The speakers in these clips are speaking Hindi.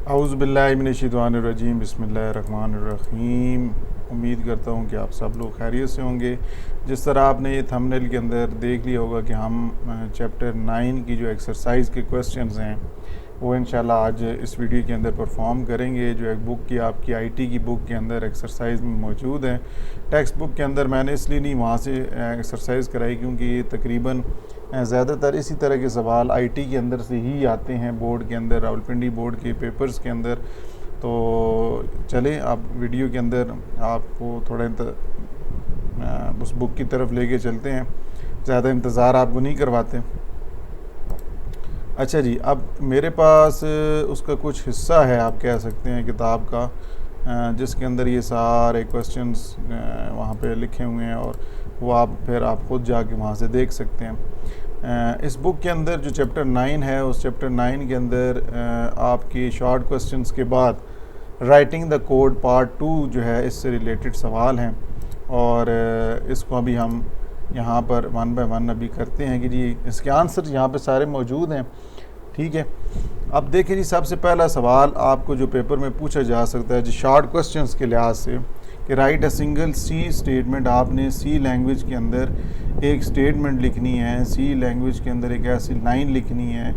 औज़ु बिल्लाहि मिनश्शैतानिर्रजीम बिस्मिल्लाहिर्रहमानिर्रहीम। उम्मीद करता हूँ कि आप सब लोग खैरियत से होंगे। जिस तरह आपने ये थंबनेल के अंदर देख लिया होगा कि हम चैप्टर 9 की जो एक्सरसाइज के क्वेश्चंस हैं वो इंशाल्लाह आज इस वीडियो के अंदर परफॉर्म करेंगे। जो एक बुक की आपकी आईटी की बुक के अंदर एक्सरसाइज में मौजूद हैं। टेक्स्ट बुक के अंदर मैंने इसलिए नहीं वहाँ से एक्सरसाइज कराई क्योंकि ये तकरीबन ज़्यादातर इसी तरह के सवाल आईटी के अंदर से ही आते हैं बोर्ड के अंदर, रावलपिंडी बोर्ड के पेपर्स के अंदर। तो चलें अब वीडियो के अंदर आपको थोड़ा उस बुक की तरफ लेके चलते हैं, ज़्यादा इंतज़ार आपको नहीं करवाते। अच्छा जी, अब मेरे पास उसका कुछ हिस्सा है, आप कह सकते हैं, किताब का, जिसके अंदर ये सारे क्वेश्चंस वहाँ पे लिखे हुए हैं और वो आप खुद जाके वहाँ से देख सकते हैं। इस बुक के अंदर जो चैप्टर 9 है, उस चैप्टर 9 के अंदर आपकी शॉर्ट क्वेश्चंस के बाद राइटिंग द कोड पार्ट 2 जो है इससे रिलेटेड सवाल हैं और इसको अभी हम यहाँ पर वन बाय वन अभी करते हैं कि जी इसके आंसर यहाँ पे सारे मौजूद हैं। ठीक है, अब देखिए जी, सबसे पहला सवाल आपको जो पेपर में पूछा जा सकता है जी शॉर्ट क्वेश्चंस के लिहाज से कि write a single C statement. आपने सी लैंग्वेज के अंदर एक स्टेटमेंट लिखनी है, सी लैंग्वेज के अंदर एक ऐसी लाइन लिखनी है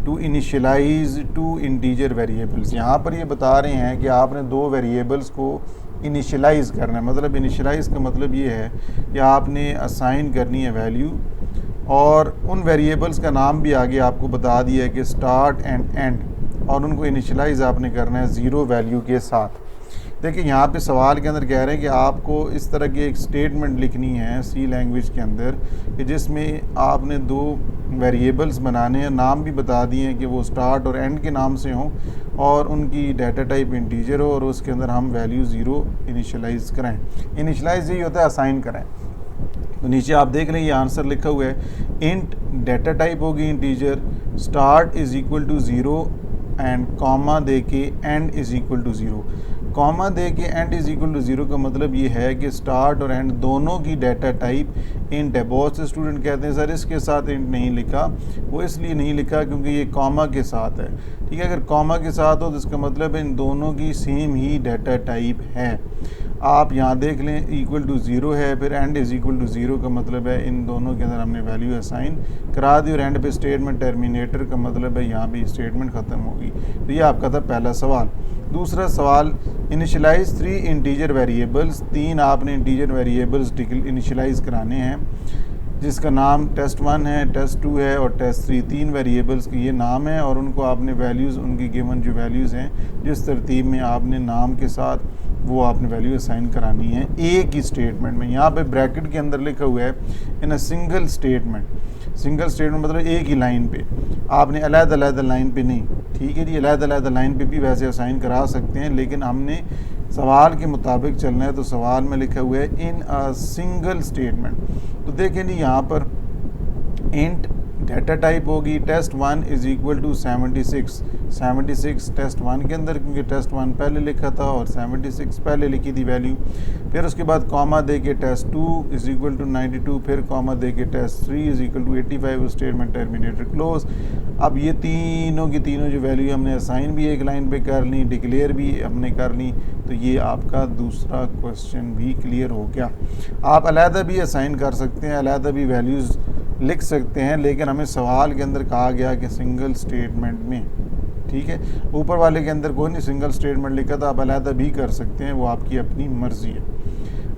to initialise two integer variables. यहाँ पर ये बता रहे हैं कि आपने दो वेरिएबल्स को इनिशियलाइज़ करना है। मतलब इनिशियलाइज़ का मतलब ये है कि आपने असाइन करनी है वैल्यू और उन वेरिएबल्स का नाम भी आगे आपको बता दिया है कि स्टार्ट एंड एंड, और उनको इनिशियलाइज़ आपने करना है ज़ीरो वैल्यू के साथ। देखिए यहाँ पे सवाल के अंदर कह रहे हैं कि आपको इस तरह की एक स्टेटमेंट लिखनी है सी लैंग्वेज के अंदर कि जिसमें आपने दो वेरिएबल्स बनाने हैं, नाम भी बता दिए हैं कि वो स्टार्ट और एंड के नाम से हों और उनकी डाटा टाइप इंटीजर हो और उसके अंदर हम वैल्यू ज़ीरो इनिशियलाइज़ करें। इनिशियलाइज़ यही होता है असाइन करें। तो नीचे आप देख लें ये आंसर लिखा हुआ है, इंट डाटा टाइप होगी integer, start is equal to zero and comma दे के end is equal to zero. Comma दे के end is equal to zero का मतलब ये है कि स्टार्ट और एंड दोनों की डाटा टाइप इंट है। बहुत से स्टूडेंट कहते हैं सर इसके साथ इंट नहीं लिखा, वो इसलिए नहीं लिखा क्योंकि ये कॉमा के साथ है। ठीक है, अगर कॉमा के साथ हो तो इसका मतलब है इन दोनों की सेम ही डाटा टाइप है। आप यहाँ देख लें इक्वल टू ज़ीरो है, फिर end is equal to zero का मतलब है इन दोनों के अंदर हमने वैल्यू असाइन करा दी और एंड पे स्टेटमेंट टर्मिनेटर का मतलब है यहाँ भी स्टेटमेंट ख़त्म होगी। तो ये आपका था पहला सवाल। दूसरा सवाल, इनिशियलाइज 3 इंटीजर वेरिएबल्स। 3 आपने इंटीजर वेरिएबल्स इनिशियलाइज कराने हैं जिसका नाम टेस्ट 1 है, टेस्ट 2 है और टेस्ट 3। 3 वेरिएबल्स के ये नाम है और उनको आपने वैल्यूज़, उनकी गिवन जो वैल्यूज़ हैं जिस तरतीब में आपने नाम के साथ वो आपने वैल्यू असाइन करानी है एक ही स्टेटमेंट में। यहाँ पे ब्रैकेट के अंदर लिखा हुआ है in a single statement. Single statement मतलब एक ही लाइन पे, आपने अलग-अलग लाइन पे नहीं। ठीक है जी, अलग-अलग लाइन पे भी वैसे असाइन करा सकते हैं लेकिन हमने सवाल के मुताबिक चलना है। तो सवाल में लिखा हुआ है इन अ सिंगल स्टेटमेंट। तो देखें जी यहाँ पर इंट डाटा टाइप होगी test 1 is equal to 76 test 1 के अंदर, क्योंकि टेस्ट 1 पहले लिखा था और 76 पहले लिखी थी वैल्यू। फिर उसके बाद कॉमा दे के टेस्ट 2 इज़ इक्वल टू 92, फिर कॉमा दे के test 3 is equal to 85, statement terminator close. अब ये तीनों की तीनों जो वैल्यू हमने असाइन भी एक लाइन पे कर ली, डिक्लेयर भी हमने कर ली। तो ये आपका दूसरा क्वेश्चन भी क्लियर हो गया। आप अलहदा भी असाइन कर सकते हैं, अलहदा भी वैल्यूज़ लिख सकते हैं, लेकिन हमें सवाल के अंदर कहा गया कि सिंगल स्टेटमेंट में। ठीक है, ऊपर वाले के अंदर कोई नहीं सिंगल स्टेटमेंट लिखा था, आप अलहदा भी कर सकते हैं, वो आपकी अपनी मर्ज़ी है।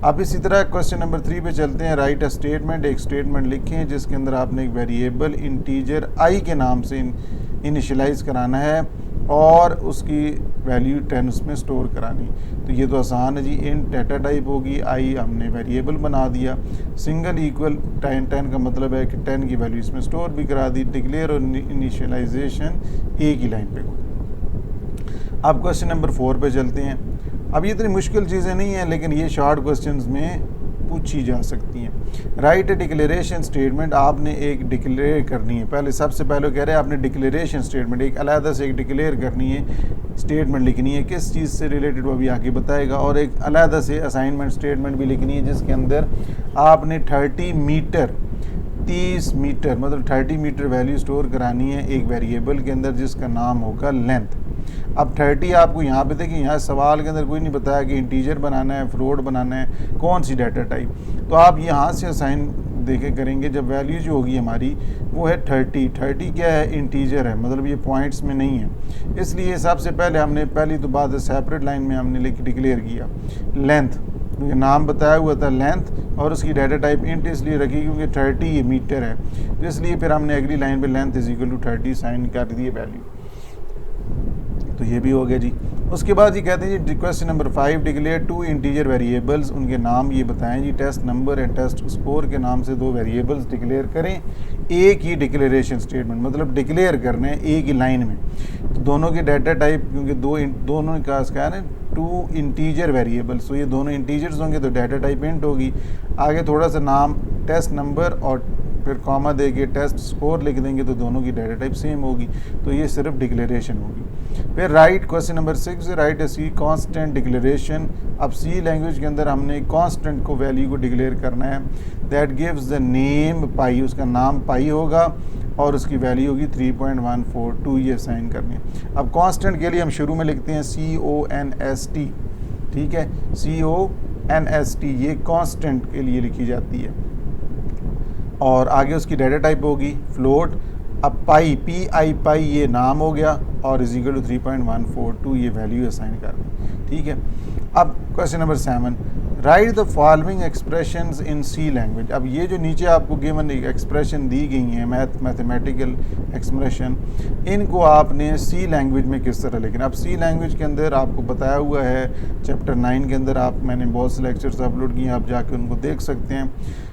अब इसी तरह क्वेश्चन नंबर 3 पे चलते हैं। Right a statement. एक स्टेटमेंट लिखें जिसके अंदर आपने एक वेरिएबल इंटीजर आई के नाम से इनिशियलाइज़ कराना है और उसकी वैल्यू 10 उसमें स्टोर करानी। तो ये तो आसान है जी, इंट डाटा टाइप होगी, आई हमने वेरिएबल बना दिया, सिंगल इक्वल 10 का मतलब है कि 10 की वैल्यू इसमें स्टोर भी करा दी, डिक्लेयर और इनिशियलाइजेशन एक ही लाइन पे। अब क्वेश्चन नंबर 4 पे चलते हैं। अब ये इतनी मुश्किल चीज़ें नहीं हैं लेकिन ये शॉर्ट क्वेश्चंस में पूछी जा सकती हैं। राइट ए डिक्लेरेशन स्टेटमेंट। आपने एक डिक्लेयर करनी है, पहले सबसे पहले कह रहे हैं आपने डिक्लेरेशन स्टेटमेंट, एक अलहदा से एक डिक्लेयर करनी है, स्टेटमेंट लिखनी है, किस चीज़ से रिलेटेड वो भी आगे बताएगा। और एक अलहदा से असाइनमेंट स्टेटमेंट भी लिखनी है जिसके अंदर आपने 30 मीटर मतलब 30 मीटर वैल्यू स्टोर करानी है एक वेरिएबल के अंदर जिसका नाम होगा लेंथ। अब 30 आपको यहाँ पे देखिए, यहाँ सवाल के अंदर कोई नहीं बताया कि इंटीजर बनाना है, फ्लोट बनाना है, कौन सी डाटा टाइप। तो आप यहाँ से असाइन देखे करेंगे, जब वैल्यू जो होगी हमारी वो है 30 क्या है, इंटीजर है, मतलब ये पॉइंट्स में नहीं है, इसलिए सबसे पहले हमने पहली तो बात सेपरेट लाइन में हमने लिख डिक्लेयर किया लेंथ, क्योंकि नाम बताया हुआ था लेंथ, और उसकी डाटा टाइप इंट इसलिए रखी क्योंकि 30 ये मीटर है, तो इसलिए फिर हमने अगली लाइन पे length is equal to 30 sign कर दिए वैल्यू। तो ये भी हो गया जी। उसके बाद ये कहते हैं जी question number 5, declare 2 integer variables, उनके नाम ये बताएं जी, test number and test score के नाम से 2 वेरिएबल्स डिक्लेयर करें, एक ही डिक्लेरेशन स्टेटमेंट, मतलब डिक्लेयर करने हैं एक ही लाइन में। तो दोनों की डाटा टाइप, क्योंकि दोनों का है ना 2 इंटीजर वेरिएबल्स, तो ये दोनों इंटीजर्स होंगे तो डाटा टाइप इंट होगी। आगे थोड़ा सा नाम टेस्ट नंबर और फिर कॉमा दे के टेस्ट स्कोर लिख देंगे तो दोनों की डाटा टाइप सेम होगी, तो ये सिर्फ डिक्लेरेशन होगी। फिर राइट क्वेश्चन नंबर 6, राइट ए सी कांस्टेंट डिक्लेरेशन। अब सी लैंग्वेज के अंदर हमने कांस्टेंट को वैल्यू को डिक्लेयर करना है, दैट गिव्स द नेम पाई, उसका नाम पाई होगा और उसकी वैल्यू होगी 3.142, ये साइन करनी है। अब कांस्टेंट के लिए हम शुरू में लिखते हैं CONST, ठीक है, CONST ये कांस्टेंट के लिए लिखी जाती है, और आगे उसकी डाटा टाइप होगी फ्लोट। अब पाई PI ये नाम हो गया और इज इक्वल टू 3.142 ये वैल्यू असाइन कर दें, ठीक है। अब question number 7, write the following expressions in C language. अब ये जो नीचे आपको गिवन एक्सप्रेशन दी गई हैं मैथमेटिकल एक्सप्रेशन, इनको आपने सी लैंग्वेज में किस तरह लिखना। अब सी लैंग्वेज के अंदर आपको बताया हुआ है चैप्टर 9 के अंदर, मैंने बहुत से लेक्चर्स अपलोड किए हैं, आप जाके उनको देख सकते हैं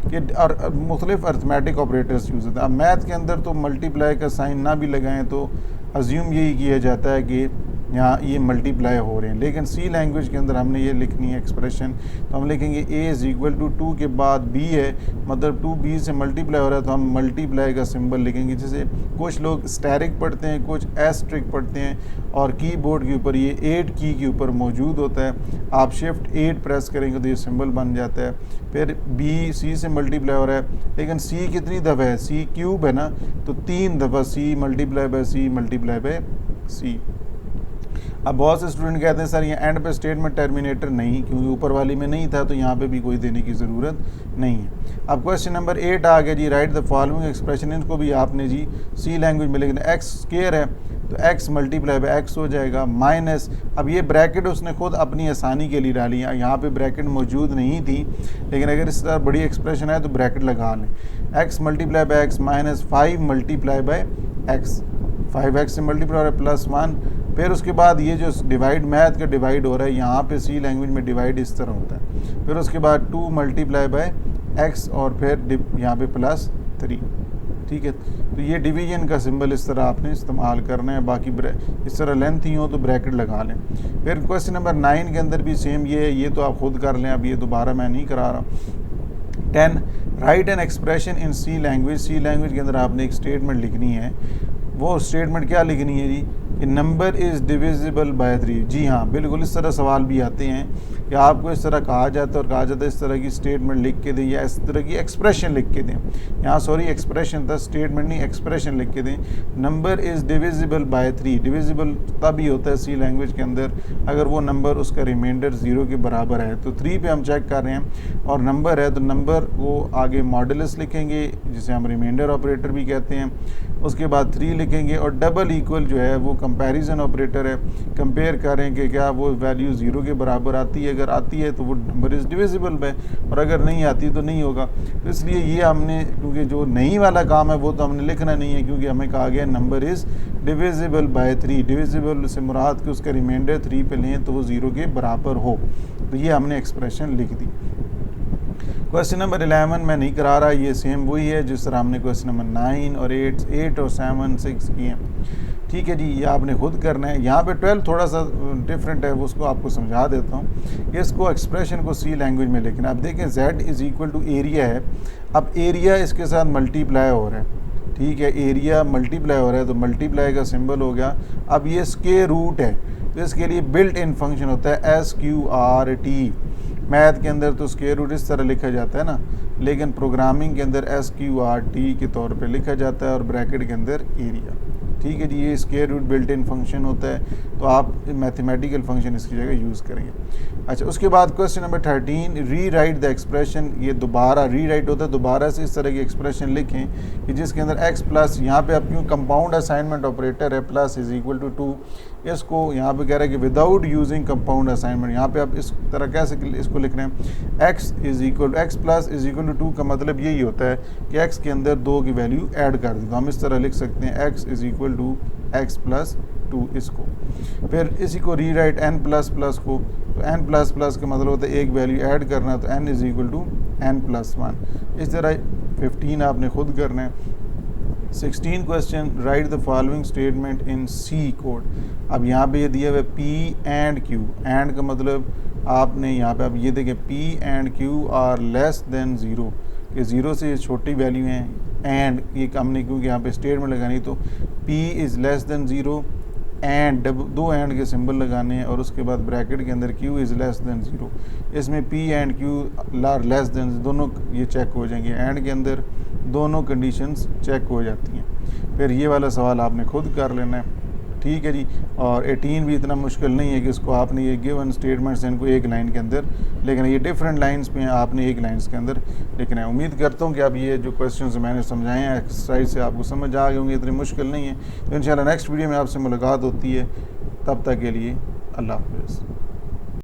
कि और मुख्तलिफ अर्थमेटिक ऑपरेटर्स यूज़ होते हैं। अब मैथ के अंदर तो मल्टीप्लाई का साइन ना भी लगाएं तो अज्यूम यही किया जाता है कि यहाँ ये मल्टीप्लाई हो रहे हैं, लेकिन सी लैंग्वेज के अंदर हमने ये लिखनी है एक्सप्रेशन, तो हम लिखेंगे a इज़ इक्वल टू 2 के बाद b है, मतलब 2b से मल्टीप्लाई हो रहा है तो हम मल्टीप्लाई का सिंबल लिखेंगे। जैसे कुछ लोग स्टैरिक पढ़ते हैं, कुछ एस्ट्रिक पढ़ते हैं, और कीबोर्ड के ऊपर ये 8 की के ऊपर मौजूद होता है, आप शिफ्ट 8 प्रेस करेंगे तो ये सिंबल बन जाता है। फिर b c से मल्टीप्लाई हो रहा है, लेकिन c कितनी दफ़ा है, c क्यूब है ना, तो 3 दफ़ा c multiply by c multiply by c। अब बहुत से स्टूडेंट कहते हैं सर ये एंड पे स्टेटमेंट टर्मिनेटर नहीं, क्योंकि ऊपर वाली में नहीं था तो यहाँ पे भी कोई देने की ज़रूरत नहीं है। अब क्वेश्चन नंबर 8 आ गया जी, राइट द फॉलोइंग एक्सप्रेशन, इनको भी आपने जी सी लैंग्वेज में लिखना। एक्स स्क्वायर है तो x मल्टीप्लाई बाय x हो जाएगा, माइनस, अब ये ब्रैकेट उसने खुद अपनी आसानी के लिए डाली है, यहाँ पे ब्रैकेट मौजूद नहीं थी, लेकिन अगर इस तरह बड़ी एक्सप्रेशन है तो ब्रैकेट लगा लें। x multiply by x minus 5 multiply by x, 5x से मल्टीप्लाई हो रहा है +1। फिर उसके बाद ये जो डिवाइड मैथ का डिवाइड हो रहा है, यहाँ पे सी लैंग्वेज में डिवाइड इस तरह होता है। फिर उसके बाद 2 मल्टीप्लाई बाय x और फिर यहाँ पे +3, ठीक है। तो ये डिवीजन का सिंबल इस तरह आपने इस्तेमाल करना है, बाकी इस तरह लेंथ ही हो तो ब्रैकेट लगा लें। फिर क्वेश्चन नंबर 9 के अंदर भी सेम ये है, ये तो आप खुद कर लें, अब ये दोबारा मैं नहीं करा रहा। 10, write an expression in C language. C language के अंदर आपने एक स्टेटमेंट लिखनी है, वो स्टेटमेंट क्या लिखनी है जी, कि नंबर इज़ डिविजिबल बाय 3। जी हाँ, बिल्कुल इस तरह सवाल भी आते हैं कि आपको इस तरह कहा जाता है और कहा जाता है इस तरह की स्टेटमेंट लिख के दें या इस तरह की एक्सप्रेशन लिख के दें। यहाँ सॉरी एक्सप्रेशन था, स्टेटमेंट नहीं, एक्सप्रेशन लिख के दें। Number is divisible by 3, divisible तभी होता है सी लैंग्वेज के अंदर अगर वो नंबर उसका रिमाइंडर 0 के बराबर है। तो 3 पे हम चेक कर रहे हैं और नंबर है तो नंबर को आगे मॉडुलस लिखेंगे जिसे हम रिमाइंडर ऑपरेटर भी कहते हैं, उसके बाद 3 लिखेंगे और डबल इक्वल जो है वो कंपैरिजन ऑपरेटर है, कंपेयर करें कि क्या वो वैल्यू 0 के बराबर आती है, अगर आती है तो वो नंबर इज़ डिविजिबल बाय, और अगर नहीं आती तो नहीं होगा। तो इसलिए ये हमने, क्योंकि जो नहीं वाला काम है वो तो हमने लिखना नहीं है, क्योंकि हमें कहा गया number is divisible by 3, divisible से मुराद कि उसका रिमाइंडर 3 पे लें तो वो 0 के बराबर हो, तो ये हमने एक्सप्रेशन लिख दी। क्वेश्चन नंबर 11 मैं नहीं करा रहा, ये सेम वही है जिस तरह हमने क्वेश्चन नंबर 9 और 8 और 7 6 किए हैं, ठीक है जी, ये आपने खुद करना है। यहाँ पे 12 थोड़ा सा डिफरेंट है, वो उसको आपको समझा देता हूँ। इसको एक्सप्रेशन को सी लैंग्वेज में लिखना। अब देखें z is equal to area है, अब एरिया इसके साथ मल्टीप्लाई हो रहा है, ठीक है, एरिया मल्टीप्लाई हो रहा है तो मल्टीप्लाई का सिंबल हो गया। अब ये स्क्वायर रूट है तो इसके लिए बिल्ट इन फंक्शन होता है SQRT। मैथ के अंदर तो स्क्वायर रूट इस तरह लिखा जाता है ना, लेकिन प्रोग्रामिंग के अंदर SQRT के तौर पे लिखा जाता है और ब्रैकेट के अंदर एरिया, ठीक है जी, ये square root built in function होता है, तो आप मैथमेटिकल फंक्शन इसकी जगह यूज़ करेंगे। अच्छा, उसके बाद क्वेश्चन नंबर 13, री राइट द एक्सप्रेशन। ये दोबारा री राइट होता है, दोबारा से इस तरह की एक्सप्रेशन लिखें कि जिसके अंदर एक्स प्लस, यहाँ पे आप क्यों कंपाउंड असाइनमेंट ऑपरेटर है, प्लस इज इक्वल टू 2, इसको यहाँ पे कह रहा है कि विदाउट यूजिंग कंपाउंड असाइनमेंट, यहाँ पे आप इस तरह कैसे इसको लिख रहे हैं, x is equal x plus is equal to 2 का मतलब यही होता है कि एक्स के अंदर 2 की वैल्यू ऐड कर दी, तो हम इस तरह लिख सकते हैं x is equal to x plus 2 इसको। फिर इसी को री राइट एन प्लस प्लस को, तो एन प्लस प्लस का मतलब होता है एक वैल्यू ऐड करना, तो n is equal to n plus 1। इस तरह 15 आपने खुद करना है। 16 question, write the following statement in C code. अब यहाँ पे ये दिया हुआ है पी एंड क्यू, एंड का मतलब आपने यहाँ पे आप ये देखें P and Q R less then 0, कि 0 से ये छोटी वैल्यू हैं, एंड ये हमने क्योंकि यहाँ पे स्टेटमेंट लगानी, तो P is less than 0 and 2 and के सिंबल लगाने हैं, और उसके बाद ब्रैकेट के अंदर Q इज़ लेस देन 0। इसमें P and Q are less than, दोनों ये चेक हो जाएंगे, एंड के अंदर दोनों कंडीशंस चेक हो जाती हैं। फिर ये वाला सवाल आपने खुद कर लेना है, ठीक है जी। और 18 भी इतना मुश्किल नहीं है कि इसको आपने ये गिवन स्टेटमेंट्स हैं इनको एक लाइन के अंदर लिखना है, ये डिफरेंट लाइंस पे हैं, आपने एक लाइंस के अंदर लिखना है। उम्मीद करता हूँ कि आप ये जो क्वेश्चंस मैंने समझाए हैं एक्सरसाइज से आपको समझ आ गए होंगे, इतनी मुश्किल नहीं है। तो इंशाल्लाह नेक्स्ट वीडियो में आपसे मुलाकात होती है, तब तक के लिए अल्लाह हाफ़िज़।